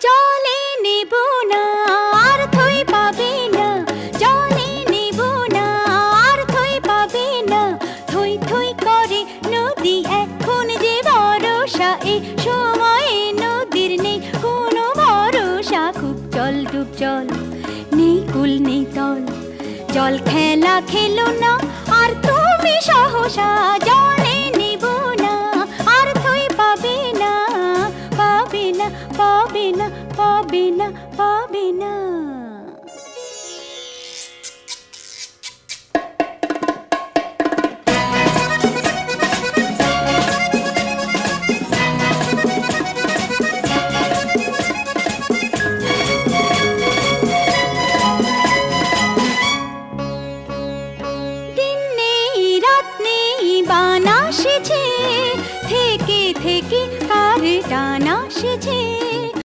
জলে নেব না আর থই পাবে না, জলে নেব না আর থই পাবে না। থই থই করে নদী এখন যে ভরসা, এই সময়ে নদীর নেই কোনো ভরসা। খুব চল ডুব চল, নেই কুল নেই তল, জল খেলা খেলো না আর তুমি সহসা। জলে নেব না আর থই পাবে না, পাবে না, পাবে না, পাবে না, পাবে না।